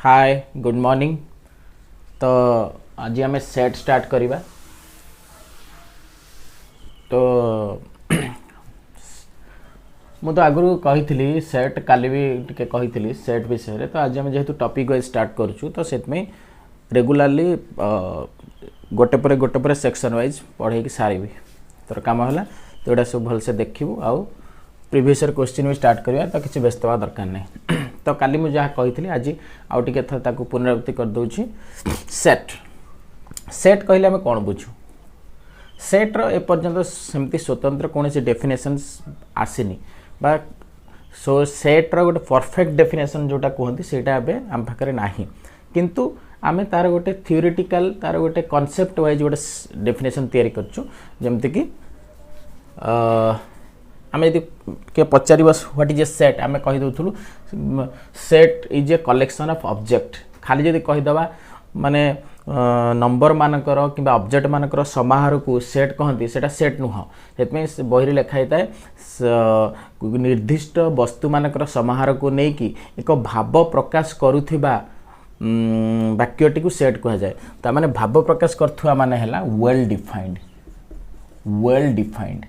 Hi good morning. तो आज आम सेट स्टार्ट करवा। तो मुझे आगु कही सेट काली भी टिके कही सेट विषय। तो आज आम जेहेतु टॉपिक वाइज स्टार्ट करूँ तो से रेगुलाली गोटे पर सेक्शन वाइज पढ़े सारी तोर कम है। तो यहाँ सब भलसे देखू आउ प्रीवियस क्वेश्चन भी स्टार्ट करवा। तो किसी व्यस्त हवा दरकार नहीं। तो काली मुझे जहाँ कही आज आउ टे पुनरावृत्ति कर दूची। सेट सेट कहले आम कौन बुझू? सेट्र एपर्यंत सेमती स्वतंत्र कौन सी डेफिनेशन आसनी बा सो सेट्र गोटे परफेक्ट डेफिनेशन जोटा कहते सेटा एवं आम पाखे ना। किंतु आम तार गोटे थ्योरेटिकल तार गोटे कॉन्सेप्ट वाइज गोटे डेफिनेशन तैयारी करछु। जेमति कि आम यदि के पचार व्हाट इज ए सेट आम कहीदे set is a collection of object. खाली जदि कहीदबा माने नंबर मानकर कि ऑब्जेक्ट मानकर समाहार को सेट कहती सेटा सेट नुह। से बही लिखाई थाए निर्दिष्ट वस्तु मानकर समाहार को लेकिन एक भाव प्रकाश करुथिबा वाक्यटी को सेट कह जाए। तो माने भाव प्रकाश करथुआ माने हैला वेल डिफाइंड। वेल डिफाइंड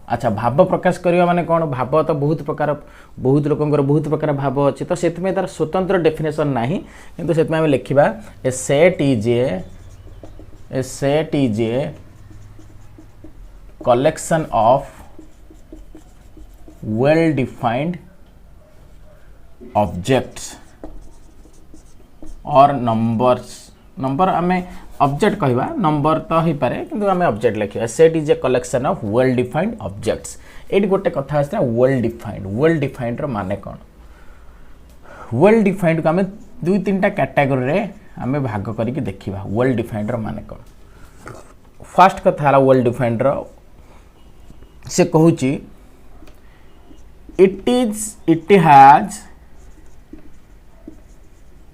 अच्छा भाव प्रकाश करवा माने कौन? भाव तो बहुत प्रकार बहुत लोकंर बहुत प्रकार भाव अच्छे। तो से तार स्वतंत्र डेफिनेशन ना कि से लिखा a set is a collection of well defined objects और नंबर्स। नंबर आमे ऑब्जेक्ट कहवा नंबर तो हो पारे किंतु आमे ऑब्जेक्ट लिखा। Set is a collection of well defined objects. ये गोटे कथा आसा वेल डिफाइंड। वेल डिफाइंड रो माने कौन? वेल डिफाइंड को आमे दुई तीन कैटेगरी रे आमे भाग करके देखिबा। वेल डिफाइंड रो माने कौन? फर्स्ट कथा है वेल डिफाइंड रो से कहूची it has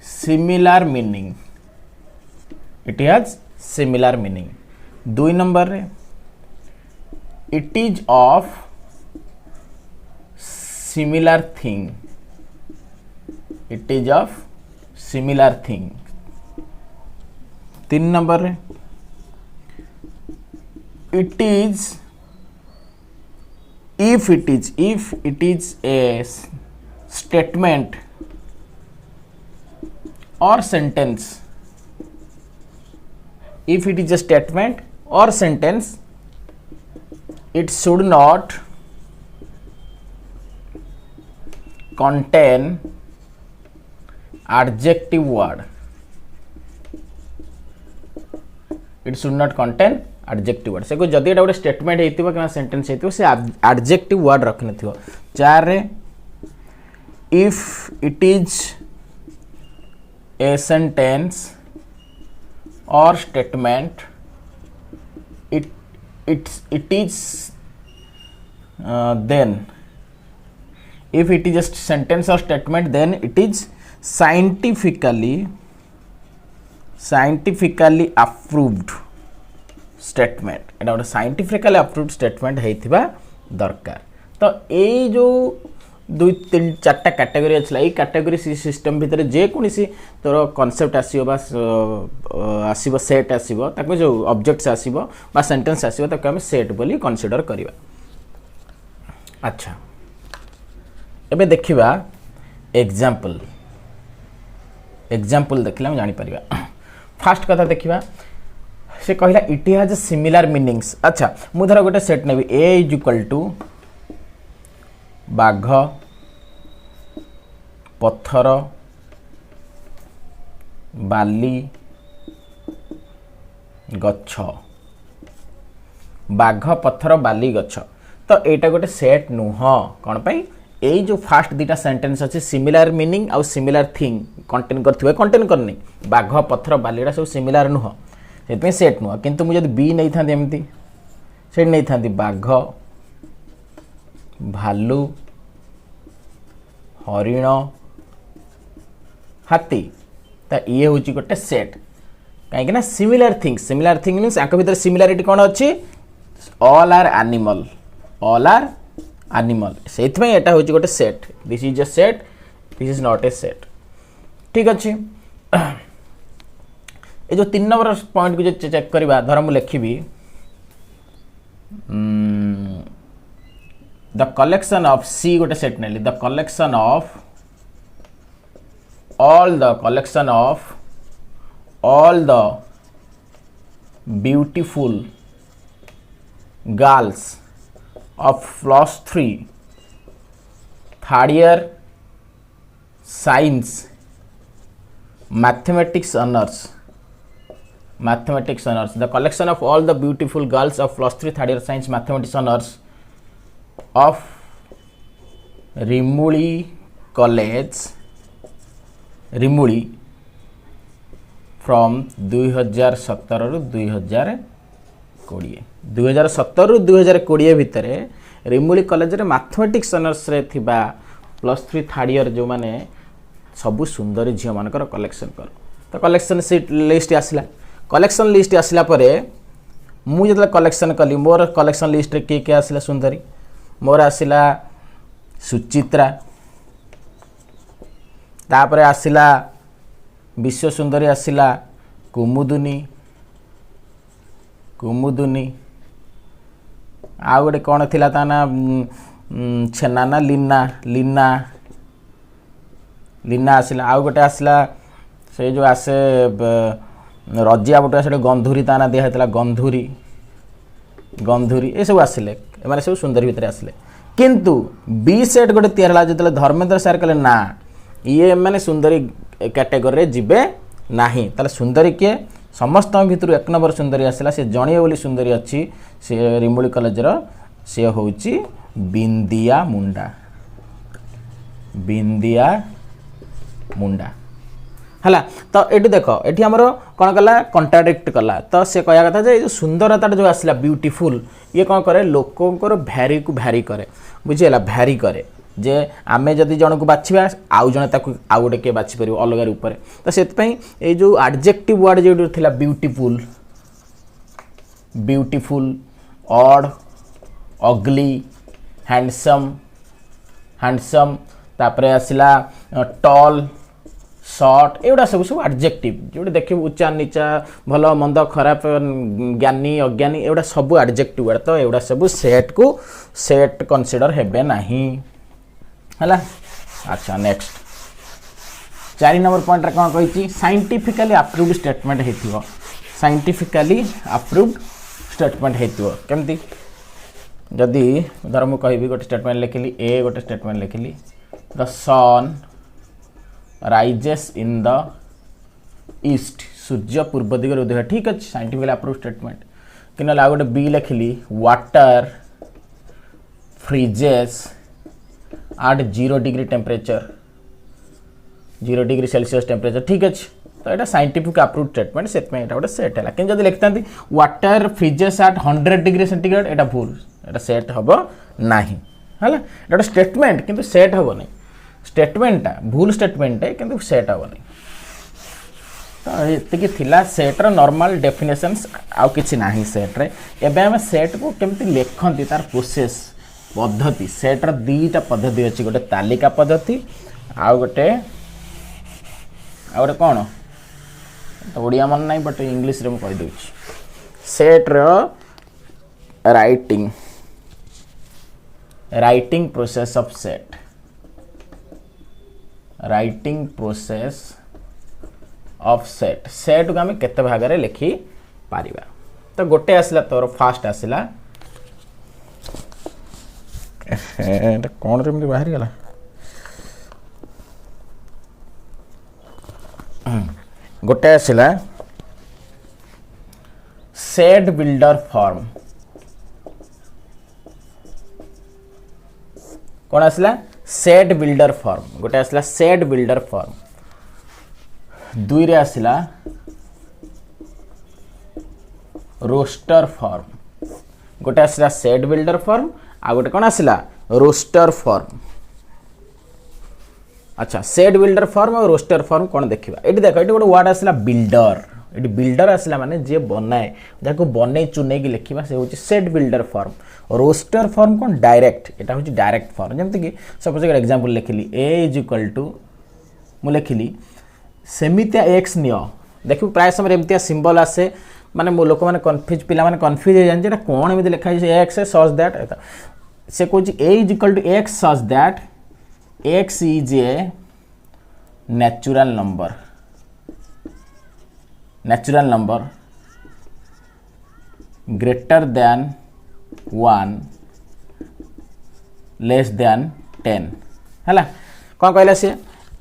similar meaning. It has similar meaning. दुई नंबर रे it is of similar thing. It is of similar thing. तीन नंबर रे it is if it is a statement और sentence. If it is a statement or sentence, it should not contain adjective word. It should not contain adjective word. से को जदि एटा गोटे statement हेतिबो कि sentence हेतिबो से adjective word रखने थिबो। चार रे if it is a sentence or statement, it is then if it is a sentence or statement then it is scientifically approved statement। एटा गोटे scientifically approved statement हेतिबा दरकार। तो ए जो दुई तीन चार्टा कैटेगरी अच्छे ये कैटेगरी सिस्टम भितर जेकोसी तोर कॉन्सेप्ट आसो सेट आसो जो ऑब्जेक्ट्स आसो सेंटेंस आसो आम सेट बोली कंसीडर करवा। अच्छा एबे देखिबा एग्जांपल देखिले हम जानि परिबा। फास्ट कथा देखिबा से कहला इट हैज सिमिलर मीनिंग्स। अच्छा मु धर गोटे सेट नेबी ए इज इक्वल टू बाघ पत्थर बाली गछ। बाघ पत्थर बाली गछ तो एटा गोटे सेट नुह। कौन पाई? यही जो फास्ट दीटा सेंटेंस अच्छे सिमिलर मीनिंग आउ सिमिलर थिंग कंटेन करथिबे कंटेन करनी। बाघ पत्थर बालीरा सब सिमिलर नुह से सेट नुह। किंतु मुझे बी नहीं था एमती से नहीं था बाघ भालू हरिण हाथी। तो ये हूँ गोटे सेट कहीं सिमिलर थिंग मीन्स आंख भीतर सिमिलारिटी कौन अच्छी? All are animal. All are animal से एटा हूँ गोटे set. This is a set, this is not a set. ठीक अच्छे। ये जो 3 नंबर पॉइंट को जो चेक करवा धर मुझे लिखी द कलेक्शन ऑफ सी गोटे सेट नेली the collection of all the beautiful girls of +3 third year science mathematics honors the collection of all the beautiful girls of +3 third year science mathematics honors of Rimuli College Rimuli from 2017 रु 2017 रु 2020 भितर Rimuli college रे mathematics honours रे थिबा +3 third year जो माने सबु सुंदर झियो मानकर कलेक्शन कर तो कलेक्शन लिस्ट आसला परे मु जतले कलेक्शन कली मोर कलेक्शन लिस्ट रे के आसला सुंदरी मोर आसला सुचित्रा तापरे आसला विश्व सुंदरी आसला कुमुदुनी आ गोटे कौन थिला ता ना छेना ना लीना आसला आ गोटे आसला से जो आसे रजिया बटे से गंधुरी ता ना दिया हेतला गंधुरी ए सब आसिले माने सब सुंदरी भितर आसिले किंतु बी सेट गोटे तैयार होला जतले धर्मेंद्र सर कहले ना ये मैंने सुंदरी कैटेगोरी जीवे नाही ताले सुंदरी किए समस्त भितर 1 नंबर सुंदरी आसला से जणिए बोली सुंदरी अच्छी से रिमुली कॉलेज रो से होउची बिंदिया मुंडा हला तो एटी देखो एटी हमरो कोन कला कॉन्ट्राडिक्ट कला तो से कहया कथा जे सुंदरता जो आसला ब्यूटीफुल ये कोन करे लोकंकर भ्यारी करे बुझिला भ्यारी करे जे आमे जदि जन को बाछिबा आउ जने ताकू आउ गोटे के बाछि परिबो अलगार ऊपर तो सेत पई ए जो एडजेक्टिव वर्ड जो थिला ब्यूटीफुल ऑड अगली हैंडसम तापरे आसिला टॉल शॉर्ट एउडा सब एडजेक्टिव जोटे देखिबो उच्चा नीचा भलो मंद खराब ज्ञानी अज्ञानी एउडा सब एडजेक्टिव वर्ड तो एउडा सब सेट कंसीडर हेबे नाही हला। अच्छा नेक्स्ट 4 नंबर पॉइंट रे कोन कहिची साइंटिफिकली अप्रूव्ड स्टेटमेंट हेतिबो केमती जदि धर मु कहबी गोटे स्टेटमेंट लिखिली ए गोटे स्टेटमेंट लिखिली the sun rises in the east सूर्य पूर्व दिगरे उदय ठीक अछि साइंटिफिकली अप्रूव्ड स्टेटमेंट कि न गोटे बी लिखिली water freezes at 0 degree temperature 0 degree Celsius temperature ठीक अच्छे तो यहाँ साइंटिफिक अप्रूव्ड स्टेटमेंट से गोटे सेट है कि जब लिखता water freezes at 100 degree centigrade यहाँ भूल यहाँ सेट हम ना है गोटे स्टेटमेंट किंतु सेट हम नहीं स्टेटमेंटा भूल स्टेटमेंट है किंतु सेट हम नहीं तो ये थिला सेट्र नॉर्मल डेफिनेशंस आउ किछि नाही सेट्रे एबे हम सेट को केमती लिखती तार प्रोसेस पद्धति सेट्र 2टा पद्धति अच्छी गोटे तालिका पद्धति आउ गोटे कौन तो ओडिया मन नहीं बट इंग्लिश रे कहि दउछि सेट्र writing process of set set को आम केते भाग में लिखि पारिबा तो गोटे आसला तोर फास्ट आसला कौन रे बाहर गला गोटे आसला सेट बिल्डर फॉर्म कौन आसला सेट बिल्डर फॉर्म गोटे आसला सेट बिल्डर फॉर्म 2 रे आसला रोस्टर फॉर्म गोटे आसला सेट बिल्डर फॉर्म आ गोटे कौन आसला रोस्टर फॉर्म। अच्छा सेट बिल्डर फॉर्म और रोस्टर फॉर्म कौन देखा ये देख ये गोटे वर्ड आसला बिल्डर ये बिल्डर आसला माने जे बनाए जहाँ बनै चुनै की लिखा से हूँ set builder form roster form कौन डायरेक्ट यहाँ हूँ डायरेक्ट फॉर्म जमती कि सपोज एग्जांपल लिखिली ए इज इक्वल टू मु लिखिली सेमितिया एक्स नियो देखिए प्राय समय एमतिया सिंबल आसे माने मो लोक माने कन्फ्यूज पिला माने कन्फ्यूज हो जान जेटा कोन एमति लिखा है एक्स सच दैट से कहूँ A is equal to X such that X is a natural number greater than 1 less than 10 है कौन कहला सी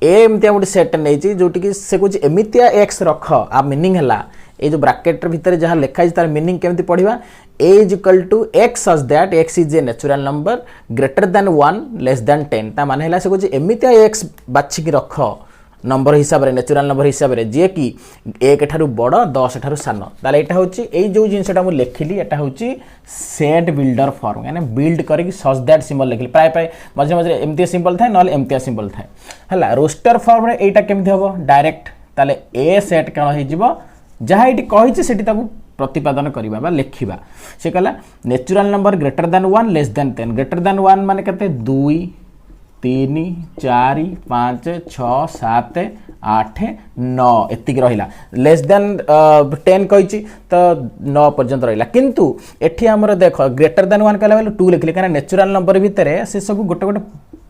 एमतिया गोटे सेट नहीं जोटि कि से कुछ एमितिया एक्स रख आ मीनिंग है ये जो ब्राकेट भीतर जहाँ लिखा है तार मीनिंग केमती पढ़ा A is equal to X such that X is a natural number greater than 1 less than 10 ता माने है से कुछ एमितिया एक्स बाछिक रख नंबर हिसाब रे नेचुरल नंबर हिसाब रे जे कि 1 ठारू बड़ 10 ठारू सान ताले एटा होची ए जो जिनसटा मु लिखिली एटा होची सेट बिल्डर फॉर्म यानी बिल्ड करके सच दैट सिंबल लिखिली प्राय प्राय मझे मझे एमती सिंबल थाए नले एमती सिंबल थाए हला रोस्टर फॉर्म रे एटा केमथि हबो डायरेक्ट ताले ए सेट कण हे जिवो जहा एटी कहिछि सेटी ताकू प्रतिपादन करिबा बा लिखिबा से कहला natural number greater than 1 less than 10 greater than 1 माने कते 2 3 4 5 6 7 8 9 एतिक रहिला लेस देन 10 कहिछि तो 9 पर्यंत रहिला किंतु एठी हमर देखो ग्रेटर देन 1 कहला बेले 2 लिखले कारण नेचुरल नंबर भितरे से सब गोटे गोटे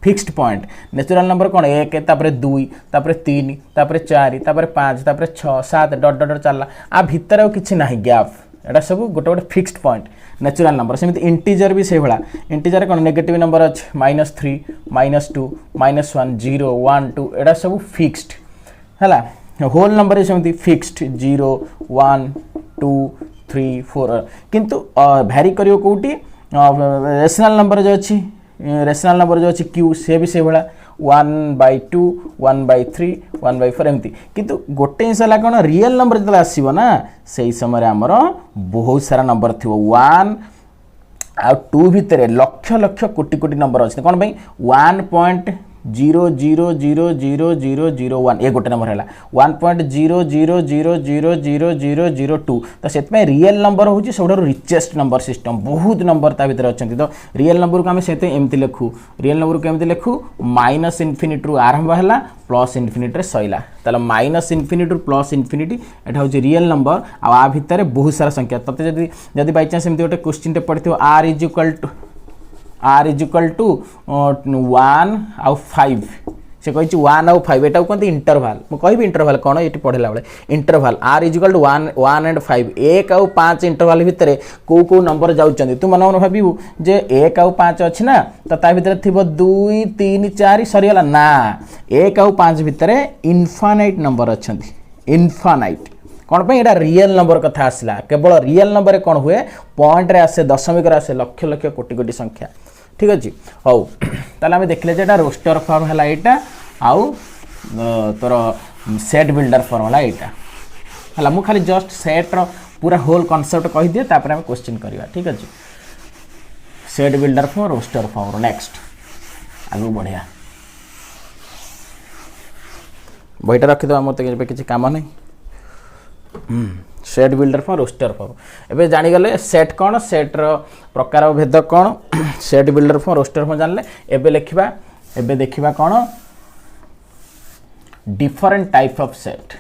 फिक्स्ड पॉइंट नेचुरल नंबर कौन 1 तापर 2 तापर 3 तापर 4 तापर 5 तापर 6 7 डॉट डॉट चलला आ भितर किछि नाही गैप एटा सब गोटे गोटे फिक्स्ड पॉइंट नेचुरल नंबर सेमिति इंटीजर भी से भला इंटीजर कौन नेगेटिव नंबर अछि -3 -2 -1 0 1 2 एटा सब फिक्स्ड हला होल नंबर सेमिति फिक्स्ड 0 1 2 3 4 किंतु भैरी करियो कोठी रेशनल नंबर जो अछि रेशनल नंबर जो अच्छी क्यू से भी से भाया 1/2 1/3 1/4 एमती किंतु गोटे जिस कौन रियल नंबर जो आसो ना से समय आमर बहुत सारा नंबर थी 1 आ 2 भितर लक्ष लक्ष कोटी कोटी नंबर अच्छे कौन भाई 1.0000001 ये गोटे नंबर है 1.000000002 तो से रियल नंबर हूँ सब रिचेस्ट नंबर सिस्टम बहुत नंबर ता भीतर अच्छा तो रियल नंबर को आम से एमती लिखु रियल नंबर को एमती लिखु माइनस इनफिनिटी रु आरंभ है प्लस इनफिनिटी सैला ताला माइनस इनफिनिटी प्लस इनफिनिटी एटा हूँ रियल नंबर आ भितर बहुत सारा संख्या तते जदि बाई चांस एमती गोटे क्वेश्चन टे पढ़िथिबो r इज इक्वल टू 1 आउ 5 से कही 1 आउ 5 एटा कहते इंटरवाल मुझे इंटरवाल कौन ये पढ़ला बेले interval r is equal to 1 and 5 1 आउ 5 इंटरवाल भितर को को नंबर जाउछन्ती तू मन मन भाबिबू जे 1 आउ 5 अछि ना तो ता भितर थिबो 2 3 4 सरीगला ना 1 आउ 5 भितर इनफाइनाइट नंबर अछन्ती इनफाइनाइट कौन पे एटा रियल नंबर कथा आसला केवल रियल नंबर कौन हुए पॉइंट रे आसे दशमिक रे आसे लक्ष लक्ष कोटी कोटी संख्या ठीक अच्छे हौ ताले आम देखले जे रोस्टर फॉर्म है यहाँ आउ तोर सेट बिल्डर फॉर्म है यहाँ है खाली जस्ट सेट रो पूरा होल कॉन्सेप्ट कही दिए तापर आम क्वेश्चन करवा ठीक अच्छे set builder form roster form next आगु बढ़िया बहीटा रखीद मत किसी काम नहीं set builder form roster form एबे जानी गले सेट कौन सेट रो प्रकार भेद कौन set builder form roster form जानले एबे लिखिबा एबे देखिबा कौन different type of set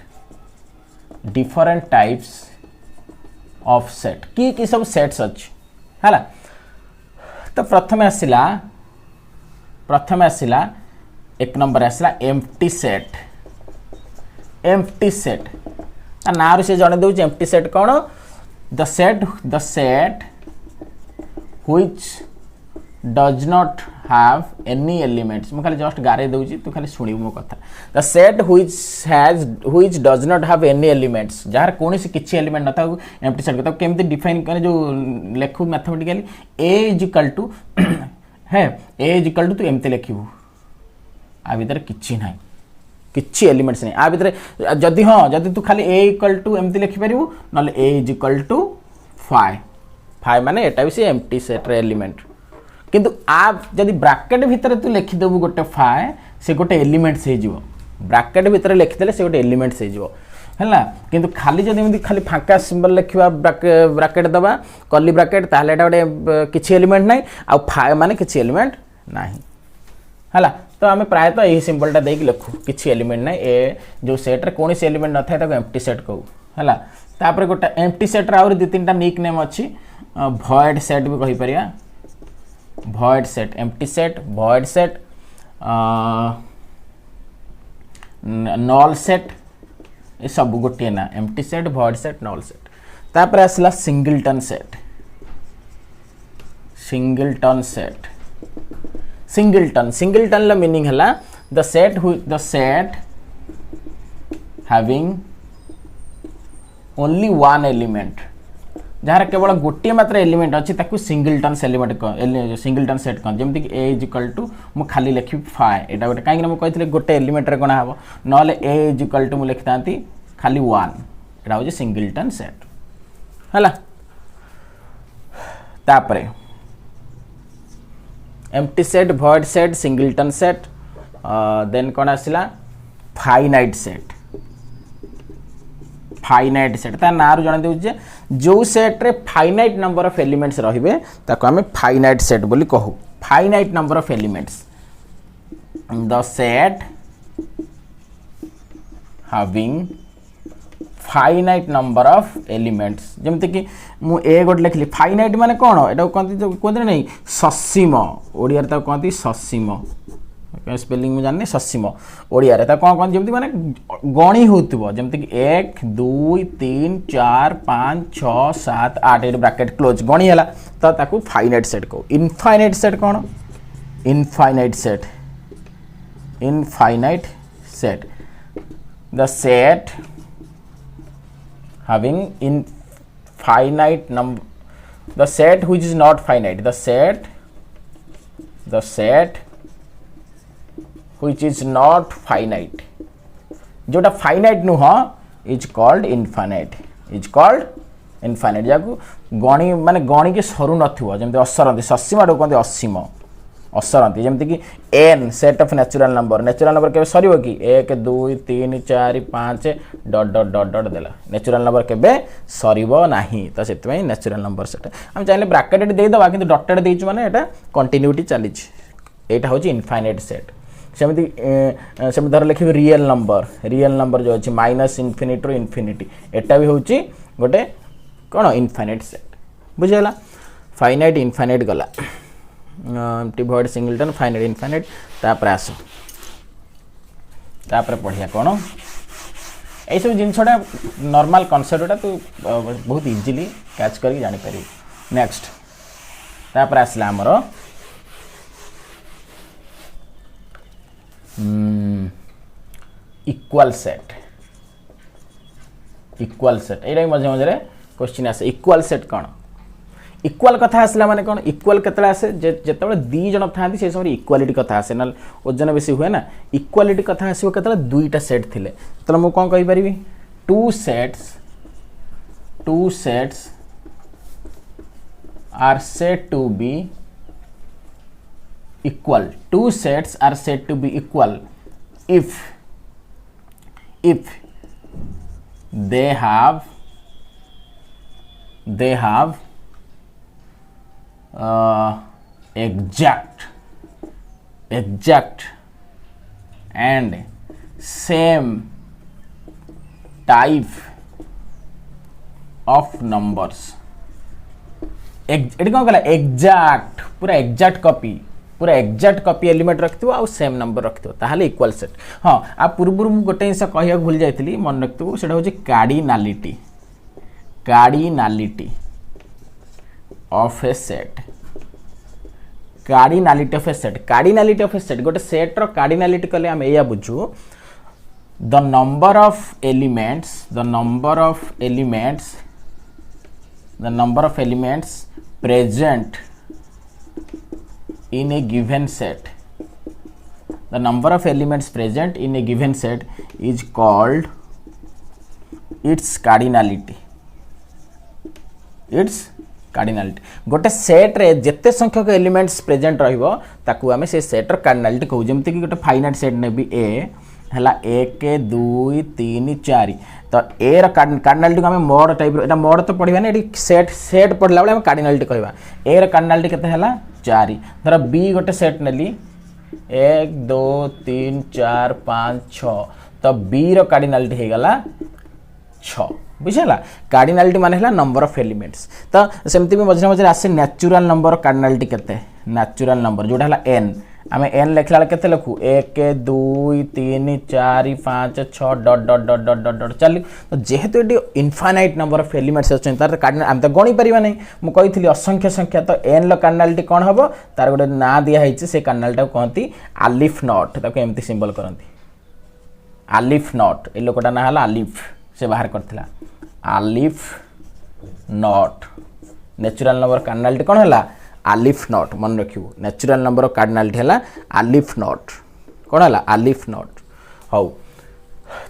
different types of set की सब सेट्स अछि हला तो प्रथम आसिला एक नंबर आसिला एम्प्टी सेट ना से जन दे एम्प्टी सेट कौन the set which does not have any elements मुझे खाली जस्ट गारे दूची तू खाली सुनी मो कथा the set which does not have any elements jar कौन से किछि एलिमेंट न था एम्प्टी सेट को केमती डिफाइन करे जो लेखु mathematically a is equal to है a इज इक्वल टू तू एमती लिखिबू आ भीतर किछि नाही किछि एलिमेंट्स नहीं आ भीतर जदि हाँ जदि तू खाली a इक्वल टू एमती लिखि परिबू नले a इज इक्वल टू 5 माने एटा भी से एम्प्टी सेट रे एलिमेंट किंतु आप जदि ब्रैकेट भीतर तू लिखि देबू गोटे 5 से गोटे एलिमेंट्स हे जिवो ब्रैकेट भीतर लिखि देले से गोटे एलिमेंट्स हे जिवो हैला किंतु खाली जदि एमती खाली फांका सिंबल लिखिबा ब्रैकेट दबा कर्ली ब्रैकेट ताले एटा गोटे किछि एलिमेंट नाही आ 5 माने किछि एलिमेंट नाही हैला तो आम प्रायतः यही सिंबलटा देकी लिखु किसी एलिमेंट ना ए जो सेट्रे कौन एलिमेंट न था एम्प्टी सेट कहू है। तापर गोटे एम्प्टी सेट्रे आउरी दु तीन निक नेम अच्छी भॉइड सेट भी कही परिया void set empty set void set null set ये सब गोटे ना empty set void set null set. तापर आसला singleton set singleton set singleton ला मीनिंग हला the set having only one element जहाँ केवल गोटे मात्र एलिमेंट अच्छी ताकू सिंगलटन एलिमेंट सिंगलटन सेट कह जमीक ए इज इक्वल टू मु खाली लिखी फाइ एटा गोटे कहीं मुझे गोटे एलिमेंट रे गणा हम ना ए इज इक्वल टू मुझे लिखि था खाली वन एटा हूँ सिंगलटन सेट है। तापरे empty set void set singleton set then कौन आसला फाइनाइट सेट फाइनाइट सेट ता ना जन दे जो सेट रे फाइनाइट नंबर ऑफ एलिमेंट्स रहिबे ताको हमें फाइनाइट सेट बोली कहू finite number of elements the set having finite number of elements जमते कि मु ए गोट लिखली फाइनाइट माने कोन एटा कहते नहीं ससीम ओडिया ता कहती ससीम स्पेलिंग में जानने ससीम ओडिया रे ता कोन कोन जमती माने गणी होतबो जमते कि 1 2 3 4 5 6 7 8 ए ब्रैकेट क्लोज गणी हला त ताकू फाइनाइट सेट को infinite set cone infinite set the set having infinite number the set which is not finite the set which is not finite जोटा finite नुह is called infinite जाकू गणी माने गणी के सरू नथिबो जेमते असरंती ससीमा डो कहते असीम असरंती जमती कि an set of natural number के सरीबो कि 1 2 3 4 5 डॉट डॉट डॉट डॉट देला नेचुरल नंबर के सरीबो नाही तो सेत में नेचुरल नंबर सेट हम चाहे ब्रैकेटेड दे दबा किंतु डॉटेड देइछ माने एटा कंटिन्यूटी चलीछ एटा होची इनफाइनाइट सेट सेमती धर लिखिबे रियल नंबर जो अछि माइनस इन्फिनिटी रो इन्फिनिटी एटा भी होची गोटे कोन इनफाइनाइट सेट बुझेला फाइनाइट इनफाइनाइट गला एम्प्टी भॉइड सिंगलटन फाइनाइट इनफाइनाइट तापर आसो तापर पढ़िया कौन यही सब जिनसटा नॉर्मल कॉन्सेप्ट तू बहुत इजीली कैच करके जानी पारी। नेक्स्ट तापर आसला हमर इक्वल सेट एटा मझे मझे क्वेश्चन आसे इक्वल सेट कौन इक्वल कथा आसला माने कौन इक्वल केतले आसे जेतबे दी जन थांती से समय इक्वालिटी कथा आसे ना ओजन बेसी हुए ना इक्वालिटी कथा आसीबो केतले दुईटा सेट थिले तले मु कोन कहि परिबी two sets are said to be equal two sets are said to be equal if they have exact and same type of numbers एटी कौन कहला एग्जैक्ट पूरा एग्जैक्ट कॉपी एलिमेंट रखिथो आ सेम नंबर रखिथो ताहाले इक्वल सेट। हाँ आ पूर्व मु गोटे जिनस कहया भूल जाइतली मन रखिथो सेटा होची cardinality of A set cardinality of A set गोटे सेट रो कार्डिनालिटी कले हम एया बुझू the number of elements present in a given set is called its cardinality गोटे सेट रे जेते संख्यक एलिमेंट्स प्रेजेंट रहिबो ताकू हमें से सेट रो कार्डिनालिटी कहू जेमति कि गोटे फाइनाइट सेट नेबी ए हला 1 2 3 4 तो ए रो कार्डिनालिटी को हमें मोड टाइप एटा मोड तो पढिबा ने एटी सेट पढला बेले हम कार्डिनालिटी कहबा ए रो कार्डिनालिटी केते हला 4 धर बी गोटे सेट नेली 1 2 3 4 5 6 तो बी रो कार्डिनालिटी हे गला 6 बुझला कार्डिनालिटी माने हला नंबर ऑफ एलिमेंट्स तो सेमती भी मझे मझे आसे नेचुरल नंबर कार्डिनालिटी केते नेचुरल नंबर जोटा हला n आमे n लिखला केते लिखु 1 2 3 4 5 6 dot dot dot dot dot dot चल तो जेहेतु eighty infinite number of elements अछि तार कार्डिनल हम तो गणी परिबा नै मु कहितली असंख्य संख्या तो n लो कार्डिनालिटी कोन हबो तार गोटे ना दिया हैछि से कार्डिनालिटी कहंती आलिफ नॉट ताको एम्ति सिंबल करंती आलिफ नॉट ए लोकटा ना हला आलिफ से बाहर करथिला aleph naught natural number cardinality कोन हला आलिफ नॉट मन रखियो नेचुरल नंबर कार्डिनालिटी हला आलिफ नॉट कोन हला आलिफ नॉट हौ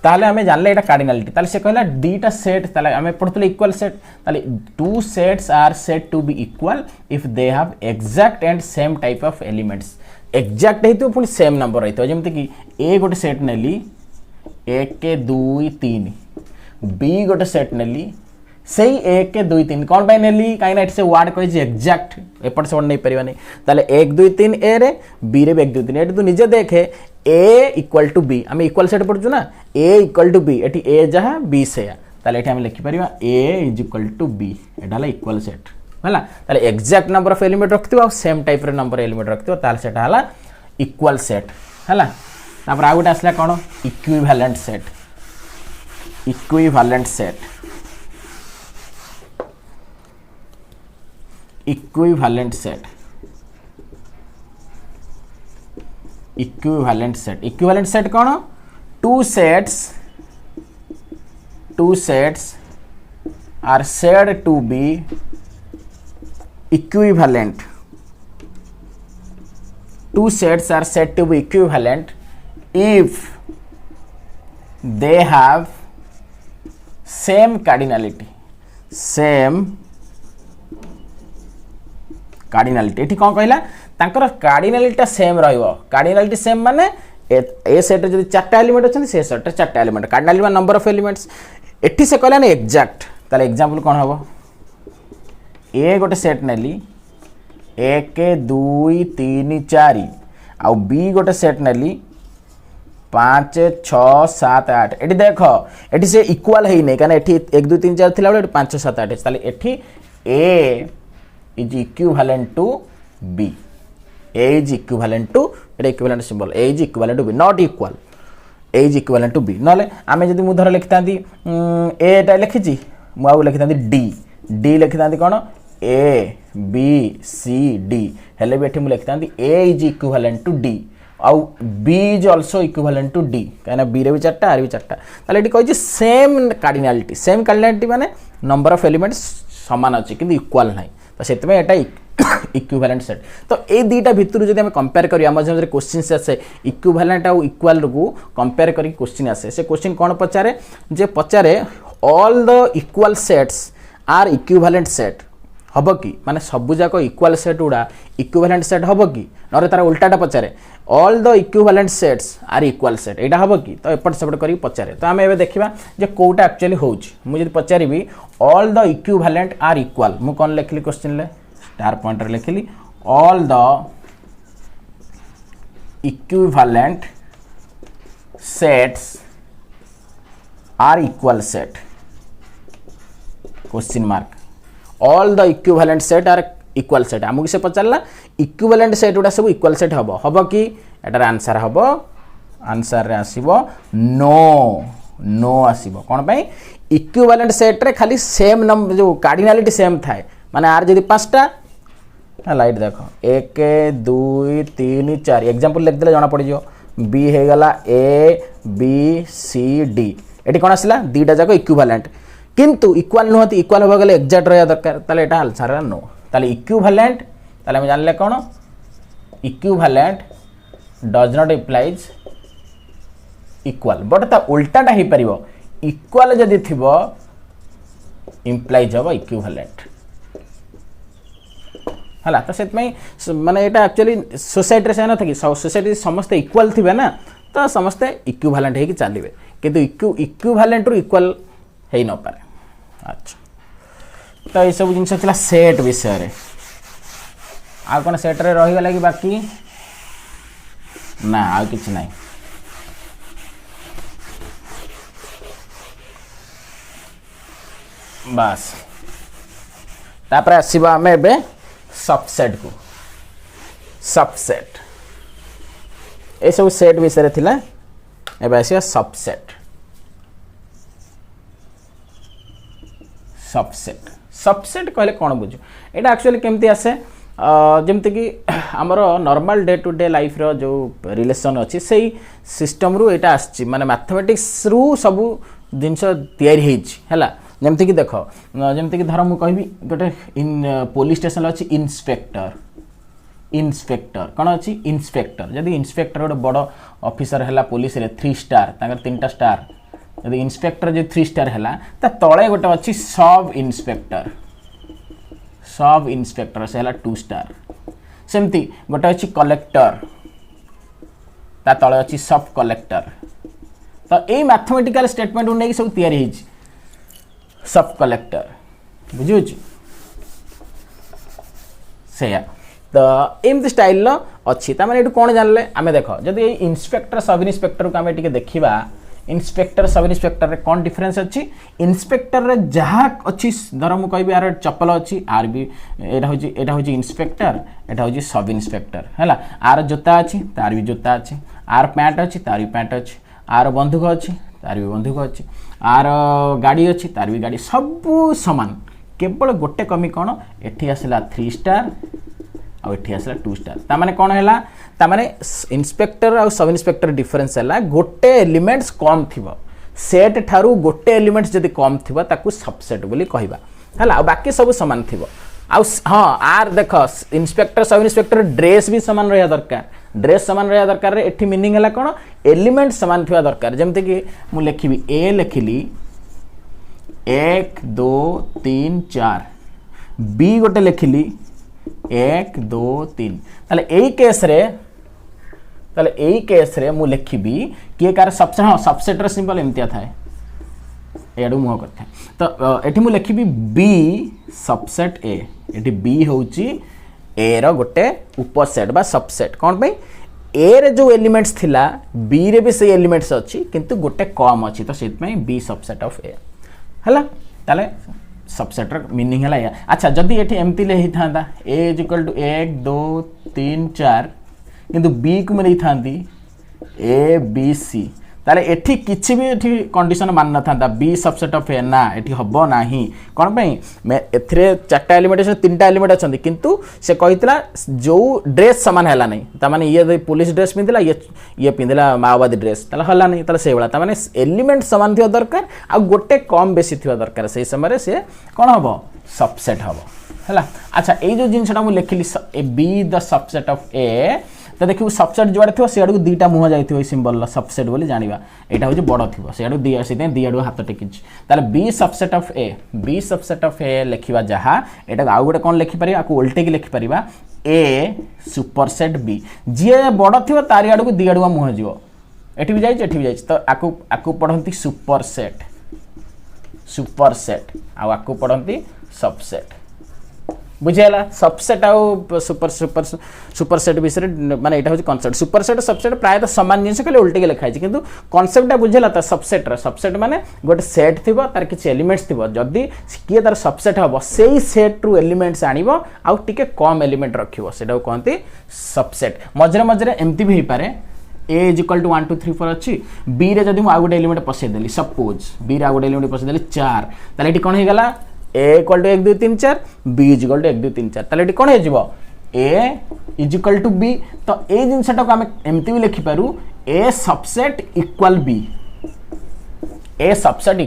ताले हमें जानले एटा कार्डिनालिटी ताले से कहला दीटा सेट ताले हमें पढतले इक्वल सेट ताले two sets are said to be equal if they have exact and same type of elements exact हेतु पुनी सेम नंबर रहितो जेमते कि ए गोटे सेट नेली 1 के 2 3 बी गोटे सेट नेली सही 1 के 2 3 कौन पाई नेली काई ना से वर्ड कहि एग्जैक्ट एपट से नहीं परिबा नहीं ताले 1 2 3 ए रे बी रे 1 2 3 एटी तू निजे देखे ए इक्वल टू बी हम इक्वल सेट पढछु ना ए इक्वल टू बी एटी ए जहा बी से ताले एटी हम लिखि परिबा A is equal to B एडाला इक्वल सेट हला ताले एग्जैक्ट नंबर ऑफ एलिमेंट रखथिबो सेम टाइप रे नंबर एलिमेंट रखथिबो ताले सेटा हला इक्वल सेट हला तापर आ गोटे आसला कोन equivalent set equivalent set equivalent set equivalent set equivalent set कौन two sets are said to be equivalent two sets are said to be equivalent if they have same cardinality cardinality एठी कोन कहला तांकर कार्डिनालिटी सेम रहइबो कार्डिनालिटी सेम माने ए set जदी चारटा element अछन से set चारटा element cardinality माने number of elements एठी से कहला ने एग्जैक्ट ताले एग्जांपल कोन हबो ए गोटे सेट नेली 1 2 3 4 आ बी गोटे सेट नेली 5 6 7 8 एठी देखो एठी से इक्वल हेई नै काने एठी 1 2 3 4 थिला बेले 5 6 7 8 ताले एठी ए is equivalent to b a is equivalent to equivalent symbol a is equivalent to b not equal a is equivalent to b नले आमे जदी मु धर लिखतांती a टा लिखिची मु आउ लिखतांती d लिखतांती cone a b c d हेले बेठी मु लिखतांती a is equivalent to d आउ b is also equivalent to d काना b रे भी चारटा आर भी चारटा ताले एठी कहै छी सेम कार्डिनालिटी माने नंबर ऑफ एलिमेंट्स समान अछि किंतु इक्वल नाही तो से एटा इक्विवेलेंट सेट तो ए दीटा भितर जदि हम कंपेयर करिया मझे मझे क्वेश्चन आसे इक्विवेलेंट आ इक्वल को कंपेयर करी क्वेश्चन आसे से क्वेश्चन कोन पचारे जे पचारे all the equal sets are equivalent set हबो कि माने सब जाको इक्वल सेट उडा इक्विवेलेंट सेट हबो कि नरे तार उल्टाटा पचारे all the equivalent sets are equal set एटा हबो कि तो एपट सेपट करी पचारे तो आमे एबे देखिबा जे कोटा एक्चुअली होउछ मु जदि पचारिबी all the equivalent are equal मु कोन लिखली क्वेश्चन ले स्टार पॉइंटर लिखली all the equivalent sets are equal set question mark all the equivalent set are equal set आमु से पचारला इक्विवेलेंट सेट उडा सब इक्वल सेट हबो कि एटार आंसर हबो आंसर रे आसीबो नो आसीबो कोन पई इक्विवेलेंट सेट रे खाली सेम नंबर जो कार्डिनालिटी सेम थाए माने आर जदी पांचटा लाइट देखो 1 2 3 4 एग्जांपल लिख देले जाना पड़ जियो बी हे गला ए बी सी डी एटी कोन आसिला दीटा जाको इक्विवेलेंट किंतु इक्वल नहति इक्वल हो गले एग्जैक्ट रहया दरकार ताले एटा आंसर नो ताले इक्विवेलेंट ताले हम जानले कोन equivalent does not implies equal but ता उल्टाटा ही परिबो इक्वल जदी थिबो इंप्लाइज हो इक्विवेलेंट हला तो सेत में माने एटा एक्चुअली सोसाइटी रे सेना थकी सोसाइटी समस्त इक्वल थिबे ना तो समस्त इक्विवेलेंट हे कि चलीबे किंतु इक्विवेलेंट रो इक्वल हे न पारे अच्छा तो ये सब जिनस चला सेट विषय रे आ कोन सेट रे रही गला कि बाकी ना आ किछि नाही बस तापर आसीबा हमें एबे सबसेट को सबसेट ए सब सेट विषय रे थिला एबे आसीबा सबसेट सबसेट सबसेट कहले कोन बुझु एटा एक्चुअली केमती आसे जमते कि आमर normal day to day life रो जो रिलेशन अच्छी से सिस्टम रु एटा आछि माने मैथमेटिक्स रु सब जिनस तयारी हेछि हला जमते कि देखो जमते कि धर मु कहबी गोटे इन पुलिस स्टेशन अछि इंस्पेक्टर इंस्पेक्टर कौन अच्छी इंस्पेक्टर जदि इंस्पेक्टर गोटे बड़ ऑफिसर है पुलिस रे 3 स्टार तांकर 3टा स्टार यदि इंस्पेक्टर जो 3 स्टार है ता तले गोटे अच्छी सब इंस्पेक्टर से है 2 स्टार सेमती गोटे अच्छी कलेक्टर ता तले अच्छी सब कलेक्टर तो यही मैथमेटिकल स्टेटमेंट नहीं सब तैयारी सब कलेक्टर बुझे से तो एमती स्टाइल अच्छी तार कौन जानले आम देख जदि इंस्पेक्टर सब इंस्पेक्टर को आम देखा इंस्पेक्टर सब इंस्पेक्टर रे कौन डिफरेंस अच्छी इंस्पेक्टर रे जहाँ अच्छी धर मु कह यार चप्पल अच्छी आर भी एटा हूँ इंस्पेक्टर एटा हूँ सब इंस्पेक्टर है आर जोता अच्छी तार भी जोता अच्छी आर पैंट अच्छी तार भी पैंट अच्छी आर बंधुक अच्छी तार भी बंधुक अच्छी आर गाड़ी अच्छी तार भी गाड़ी सब सामान केवल गोटे कमी कौन एठी आसला 3 स्टार आ एठी आसला 2 स्टार ता माने कौन हैला ता माने इंस्पेक्टर और सब इंस्पेक्टर डिफरेंस हैला गोटे एलिमेंट्स कम थिबो सेट ठारू गोटे एलिमेंट्स जदी कम थिबो ताकू सबसेट बोली कहबा हैला आ बाकी सब समान थिबो आ हां आर देखो इंस्पेक्टर सब इंस्पेक्टर ड्रेस भी समान रहया दरकार ड्रेस समान रहया दरकार रे एठी मीनिंग हैला कोन एलिमेंट समान थिबा दरकार जेमते कि मु लिखिबी ए लिखिली 1 2 3 4 बी गोटे लिखिली 1 2 3 ताले एई केस रे मु लिखिबी कि कार सबसे हां सबसेट रे सिंबल एमतिया थाए एडू मुह करथे तो एठी मु लिखिबी बी सबसेट ए एठी बी होउची ए रो गोटे उपसेट बा सबसेट कोन पे ए रे जो एलिमेंट्स थिला बी रे भी से एलिमेंट्स अछि किंतु गोटे कम अछि तो सेत में बी सबसेट ऑफ ए हला ताले सबसेट रो मीनिंग हला या अच्छा जदी एठी एमती ले ही थांदा a = 1 2 3 4 किंतु b को मरे थांदी a b c ताले एठी किछि भी एठी कंडीशन मान न थांदा b सबसेट ऑफ a ना एठी हबो नाही कोन पई मैं एथरे चारटा एलिमेंट से 3टा एलिमेंट अछंदी किंतु से कहितला जो ड्रेस समान हला नहीं ता माने ये पुलिस ड्रेस पिंदिला ये पिंदिला माओवादी ड्रेस ताले हला नहीं ताले से बला ता माने एलिमेंट समान थियो दरकार आ गोटे कम बेसी थियो दरकार से समय से कोन हबो सबसेट हबो हला अच्छा ए जो जिनसटा मु लिखिली A B the subset of A तो देखियो सबसेट जोड़े थियो से आडू दीटा मुह जाइथियो ए सिंबल सबसेट बोली जानिबा एटा होजे बड़ थियो से आडू दी आसी दी आडू हाथ टेकिछ ताले बी सबसेट ऑफ ए लिखिबा जहा एटा आउ गोटे कोन लिखि परिबा आकु उल्टे की लिखि परिबा ए सुपरसेट बी जे बड़ थियो तारी आडू दी आडू मुह जिवो एठी भी जाइछ तो आकु पढंती सुपरसेट आकु पढंती सबसेट बुझेला सबसेट आउ सुपरसेट विषय माने एटा होची कांसेप्ट सुपरसेट सबसेट प्राय तो समान जिंस खाली उल्टे के लिखा है किंतु कांसेप्टटा बुझेला त सबसेट माने गोटे सेट थिबो तार किछ एलिमेंट्स थिबो जदी किए तार सबसेट हबो सेही सेट रु एलिमेंट्स आनिबो आउ टिके कम एलिमेंट रखिबो सेटा कहंती सबसेट मजरे एम्ति भी पारे a = 1 2 3 4 अच्छी b रे जदी मु आ गोटे एलिमेंट पसे देली सपोज b रे आ गोटे एलिमेंट पसे देली 4 ताले एटी कोन हे गला a = 1 2 3 4 b = 1 2 3 4 ताले एटी कोन हे जिवो a = b तो ए जिनसटा को हम एम्ति भी लिखि Paru a subset equal b a subset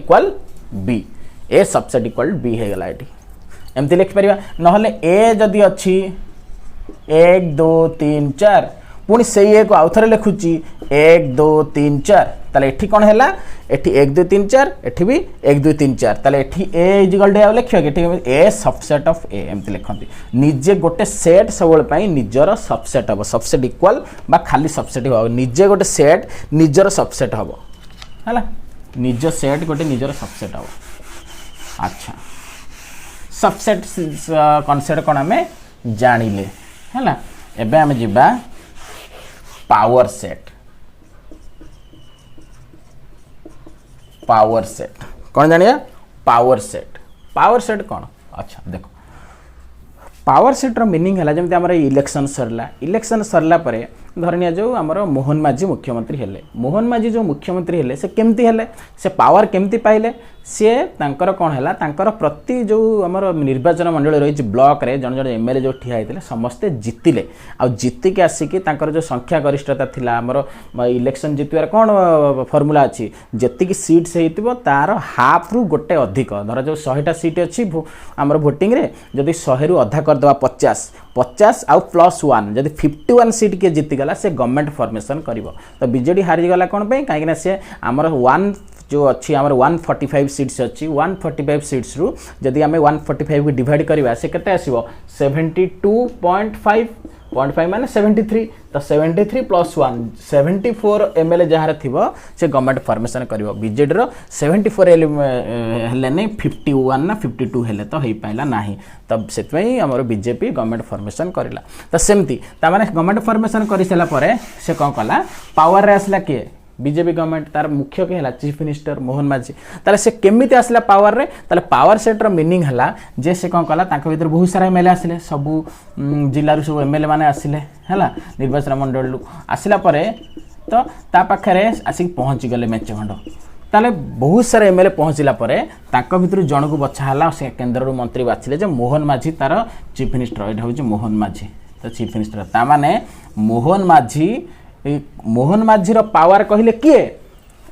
equal b हे गला एटी एम्ति लिखि परिबा नहले a जदी अच्छी 1 2 3 4 पुणी से एक आउथरे लिखुची 1 2 3 4 ताले एठी कोन हैला एठी 1 2 3 4 एठी भी 1 2 3 4 ताले एठी a = आ लिखियो एठी a सबसेट ऑफ a एमति लिखंती निजे गोटे सेट सबल पई निजर सबसेट हबो सबसेट इक्वल बा खाली सबसेट हबो निजे गोटे सेट निजर सबसेट हबो हला निज सेट गोटे निजर सबसेट हबो अच्छा सबसेट कांसेप्ट कोन हमें जानिले हला एबे हम जिबा पावर सेट कौन जानिया पावर सेट कौन अच्छा देखो पावर सेट रो मीनिंग है जमी आम इलेक्शन सरला परे धरनिया जो आमर मोहन माझी मुख्यमंत्री हेले मोहन माझी जो मुख्यमंत्री हेले से केमती हेले से पावर केमती पाइले सी तांकर कौन है तांकर प्रति जो आमर निर्वाचन मंडल रही ब्लॉक रे जन जन एमएलए जो ठिया होते समस्ते जितिले आ जितिक आसिकी तांकर जो संख्या गरिष्ठता थिला आमर इलेक्शन जितवार कौन फर्मुला अच्छी जी सीट्स होइतिबो तार हाफ रु गोटे अधिक धर जो 100टा सीट अच्छी आमर भोटिंग रे जदि 100 रु अधा करदवा 50 आउ +1 जदि 51 सीट के जीतीगला से गवर्नमेंट फॉर्मेशन करिवो तो बीजेडी हारीगला कौन पे कहीं से आमर 1 जो अच्छी आमर 145 सीट्स अच्छी 145 सीट्स रु जदि आम 145 को डिवाइड करवा से केते आसीबो 72.5 माने 73 तो 73 + 1 74 एमएलए जहाँ थिबो से गवर्नमेंट फॉर्मेशन करिवो बीजेडी रो 74 हेले नहीं 51 ना 52 हेले तो हेई पाइला नाही तब सेतमै हमर बीजेपी गवर्नमेंट फॉर्मेशन करिला तो सेमती ता माने गवर्नमेंट फॉर्मेशन करि सेला परे से कोन कला पावर रे आसला के बीजेपी गवर्नमेंट तार मुख्य के हला चीफ मिनिस्टर मोहन माझी ताले से केमिति आसला पावर रे ताले पावर सेट रो मीनिंग हला जे से कोन कला तांको भीतर बहुत सारा एमएलए आसिले सब जिल्ला रु सब एमएलए माने आसिले हला निर्वाचन मंडल रु आसिला परे तो ता पाखरे आसी पहुंची गले मेचे खंड ताले बहुत सारा एमएलए पहुंचला परे तांको भीतर जण को बछा हला से केंद्र रु मंत्री बाछिले जे मोहन माझी तार चीफ मिनिस्टर एटा होची मोहन माझी तो चीफ मिनिस्टर ता माने मोहन माझी पावर कहले किए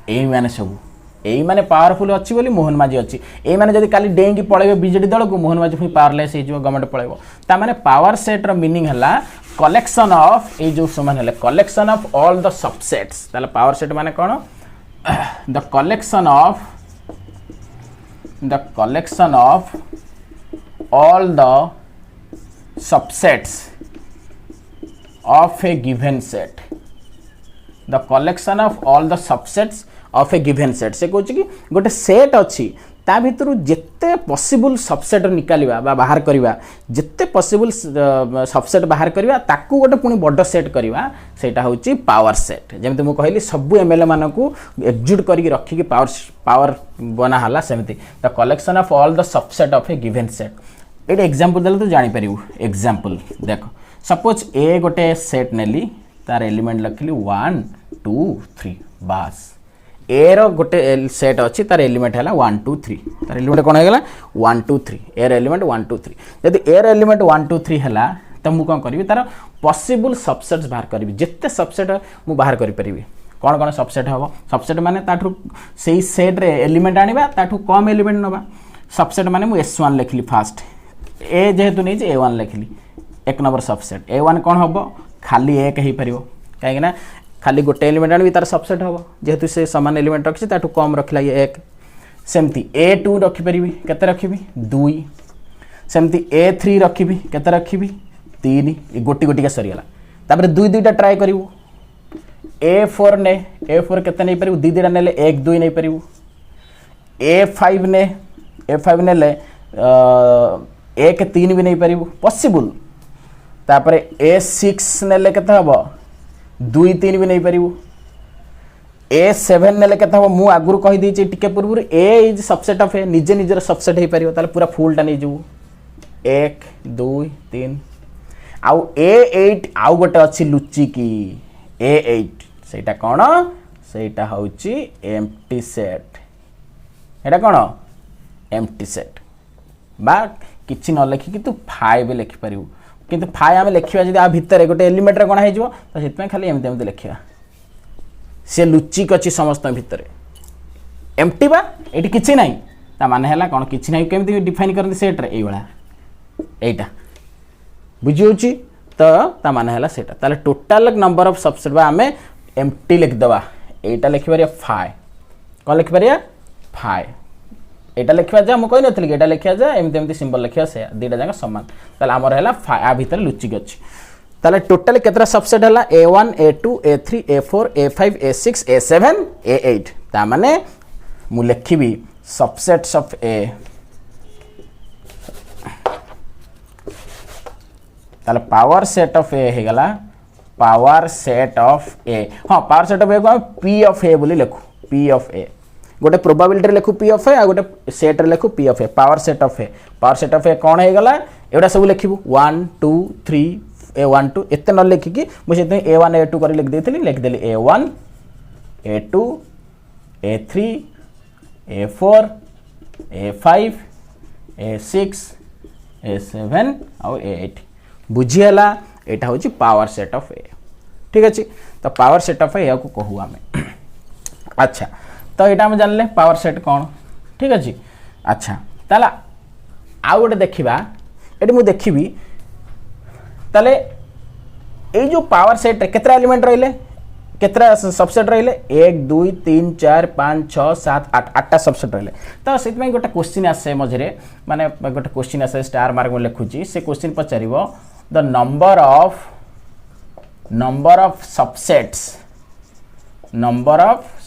एई माने सब एई माने पावरफुल अच्छी बोली मोहन माझी अच्छी एई माने जदि काली डेंगी पळेबे बीजेडी दल को मोहन माझी पावरलेस हे जो गवर्नमेंट पळेबो ता माने पावर सेट रो मीनिंग हला कलेक्शन ऑफ ए जो समान हले collection of all the subsets ताले पावर सेट माने कोन the collection of all the subsets of a given set the collection of all the subsets of a given set से कहूँ कि गोटे सेट अच्छी ता भितर जिते पॉसिबल सबसेट निकालिबा बा बाहर करिबा जिते पॉसिबल सबसेट बाहर करिबा ताकू गोटे पुनी बड़ सेट करिबा सेटा होची पावर सेट जेमते मु कहली सब एमएलए मानकू एकजुट करी रखी कि पावर बना हला सेमती the collection of all the subset of a given set Etah example देले तो जानि परिबो एग्जांपल देखो सपोज ए गोटे सेट नेली तार एलिमेंट लखिली 1 2 3 बास ए रो गोटे सेट अच्छी तार एलिमेंट है 1 2 3 तार एलिमेंट कौन है 1 2 3 ए एलिमेंट 1 2 3 जदि ए एलिमेंट 1 2 3 है तो मुझे कौन करी तार पॉसिबल सबसेट्स बाहर करी जिते सबसेट मु बाहर करी परिबी कौन कौन सबसेट हम सबसेट माने ताठू सेई सेट रे एलिमेंट आनिबा ताठू कम एलिमेंट नबा सबसेट माने मु S1 लिखली फास्ट ए जेहेतु नहीं A1 लिखली एक नंबर सबसेट A1 कौन हम खाली एक ही पारिबो काहे ना खाली गोटे एलिमेंट आनी तार सबसेट हम जेहेतु से समान एलिमेंट रखी ताठू कम रखला ये एक सेमती A2 रखी परिबी केते रखिबी 2 सेमती A3 रखिबी केते रखिबी 3 गोटी गोटी का सरीगला तापर 2 2टा ट्राई करिवो A4 ने A4 केते नहीं परिबो 2 2टा नेले 1 2 नहीं परिबो A5 ने A5 नेले 1 3 भी नहीं परिबो पॉसिबल तापर A6 नेले केते हबो 2 3 भी नहीं पारिबो A7 नेले केते हबो मु आगुरु कहि दैछि टिके पूर्व A is subset of A निजे निजर सबसेट हे पारिबो ताले पूरा फुल टा नै जउ 1 2 3 आउ A8 आउ गोटे अछि लुच्ची की A8 सेटा कोन सेटा होउची एम्प्टी सेट एटा कोन एम्प्टी सेट बा किछि न लिखि कि तू 5 लिखि पारिबो किंतु 5 आम लिखा जब आ भितर गोटे एलिमेंट रे कोना हो तो से खाली एमती एमती लिखा सी लुचिक अच्छी समस्त भितर एमटी बा ये किसी ना ता माने है कौन किसी ना केमती डिफाइन करते सेट्रे यहीटा बुझी तो ता माने है सेटा ताले टोटाल नंबर ऑफ सबसेट बा आमे एमटी लिखिदेवा यहीटा लिखिपर 5 कौन लिखिपर 5 एटा लिखा जा मुझे कही नी कि लिखा जा एमती एमती सिंबल लिखा से दुटा जाक सामान ताले आमर है आ भितर लुचिक अच्छी ताले टोटाल केतरा सबसेट है A1 A2 A3 A4 A5 A6 A7 A8 ता माने मु लिखिबी सबसेट्स ऑफ A ताले पावर सेट ऑफ A हे गला पावर सेट ऑफ ए हाँ पावर सेट ऑफ ए को पी ऑफ ए बोली लिखु पी ऑफ ए गोटे प्रोबाबिलिटी लिखु पी ऑफ ए आ गोटे सेट रे लिखु P of A power set of A कौन है गला एडा सब लिखिबु 1 2 3 a1 2 एते न लिखिकी मुझे a1 a2 कर लिख देथली लिख देली a1 a2 a3 a4 a5 a6 a7 और a8 बुझीला एटा होची पावर सेट ऑफ ए ठीक अछि तो पावर सेट ऑफ ए को कहू हमें अच्छा तो एटा हम जानले पावर सेट कौन ठीक अछि अच्छा ताला आ गोटे देखिबा एटी मु देखिबी ताले ए जो पावर सेट केतरा एलिमेंट रहिले केतरा सबसेट रहिले 1 2 3 4 5 6 7 8 8टा सबसेट रहिले तो सेत में गोटे क्वेश्चन आसे मझरे माने गोटे क्वेश्चन आसे स्टार मार्क में लिखुची से क्वेश्चन पचारिबो the number of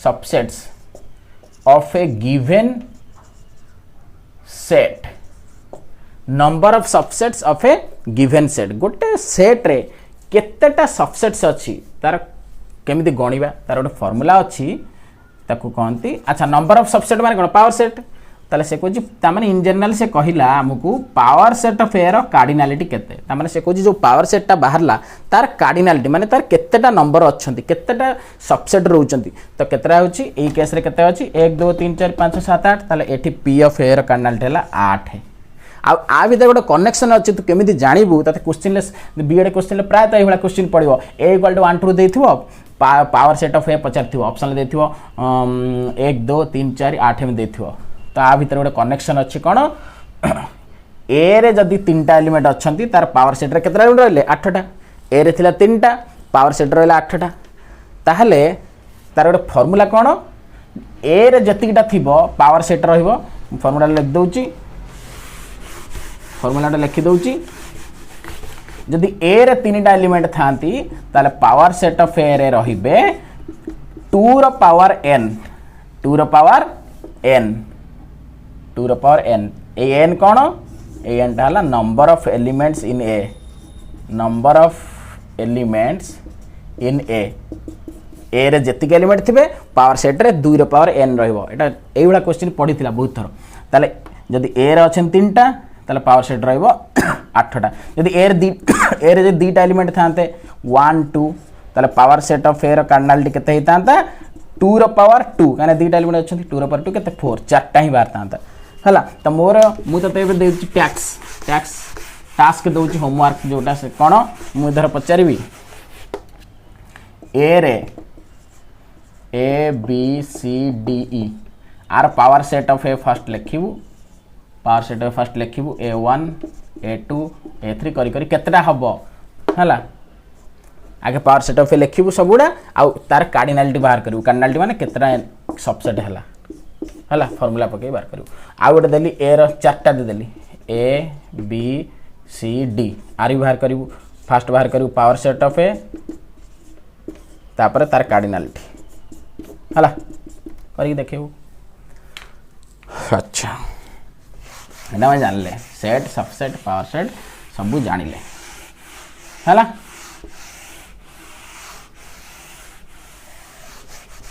subsets of a given set number of subsets of a given set गोटे सेट रे केतेटा सबसेट्स अछि तार केमिति गणिबा तार गोटे फार्मूला अछि ताकू कहंती अच्छा नंबर ऑफ सबसेट माने कोन पावर सेट ताले से कोजी ता माने इन जनरल से कहिला हमकू पावर सेट ऑफ ए रो कार्डिनलिटी केते ता माने से कोजी जो पावर सेट टा बाहरला तार कार्डिनलिटी माने तार केतेटा नंबर अछंती केतेटा सबसेट रहउचंती तो केतरा होची ए केस रे केते अछि 1 2 3 4 5 6 7 8 ताले एठी पी ऑफ ए रो कार्डिनलिटी हला 8 है आ भीतर गोटे कनेक्शन अच्छे तू केमी जानबू ते क्वेश्चन बीएड क्वेश्चन प्राय तो ये क्वेश्चन पड़ो ए इक्वल टू 1 2 देथिबो पावर सेट ऑफ ए पचार ऑप्शन देथिबो 1 2 3 4 8 में देथिबो तो आ भीतर गोटे कनेक्शन अच्छी कौन ए रे जदि 3टा एलिमेंट अच्छी तार पावर सेट रे केतटा एलिमेंट रहिले 8टा ए रे थिला 3टा पावर सेट रहिले 8टा ताहले तार गोटे फार्मूला कौन ए रे जतिटा थिबो पावर सेट रहिबो फार्मूला लिख दउची फॉर्मूला लिखि दउची जदि ए रे 3टा एलिमेंट थांती ताले पावर सेट ऑफ ए रे रहिबे 2 रो पावर n 2 रो पावर n 2 रो पावर n ए n कोन ए n ता हला number of elements in A number of elements in A रे जति एलिमेंट थिबे पावर सेट रे 2 रो पावर n रहिबो एटा एइबला क्वेश्चन पढिथिला बहुत थर ताले जदि ए रे अछन 3टा ताले पावर सेट रहिबो 8टा जदि ए रे 2टा एलिमेंट थांते 1 2 ताले पावर सेट ऑफ ए रो कार्डिनलिटी केते हितांता 2 रो पावर 2 काने 2टा एलिमेंट अछंती 2 रो पावर 2 केते 4 चारटा ही बार तांता हला त मोर मु त एबे देउची टास्क दउची होमवर्क जोटा से कोन मु इधर पचारिबी ए रे A B C D E are power set of A first लिखिबू पावर सेट ऑफ फर्स्ट लिखिबू a1 a2 a3 करी करी केतटा हबो हला आगे पावर सेट ऑफ ए लिखिबू सबुडा आ तार कार्डिनलिटी बाहर करू कार्डिनलिटी माने केतटा सबसेट हला फार्मूला पके बाहर करू आ गोटे देली ए रो चारटा दे देली a b c d आरी बाहर करू फर्स्ट बाहर करू पावर सेट ऑफ ए तापर तार कार्डिनलिटी हला करी देखिबू अच्छा एना मैं जान ले सेट सबसेट पावर सेट सब जान ले है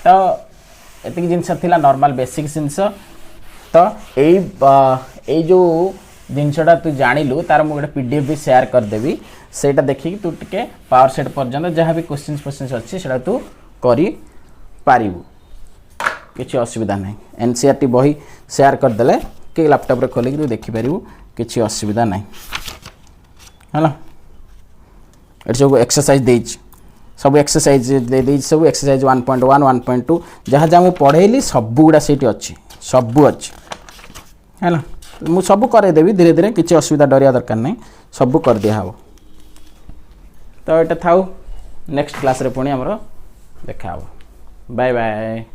तो एतिक जिनस थिला नॉर्मल बेसिक जिनस तो ए जो जिनसटा तू जानिलु तार मु गोटे पीडीएफ भी शेयर कर देबी सेटा देखि तू टिके पावर सेट पर्यंत जहाँ भी क्वेश्चन अच्छी सेटा तू करी पारिबु किछि असुविधा नहीं एनसीईआरटी बही शेयर कर देले के लैपटॉप रे खोलिक तू देखि पारिबु किछि असुविधा नहीं हला एट सब एक्सरसाइज देइछ सब एक्सरसाइज दे देइछ सब एक्सरसाइज 1.1 1.2 जहाँ जहाँ मु पढ़ेली सब गुडा सेठी अछि सब अछि हला मु सब करे देबी धीरे धीरे किछि असुविधा डरिया दरकार नहीं सब कर दिया हबो तो एटा थाउ नेक्स्ट क्लास रे पुणी हमरो देखा हबो बाय बाय।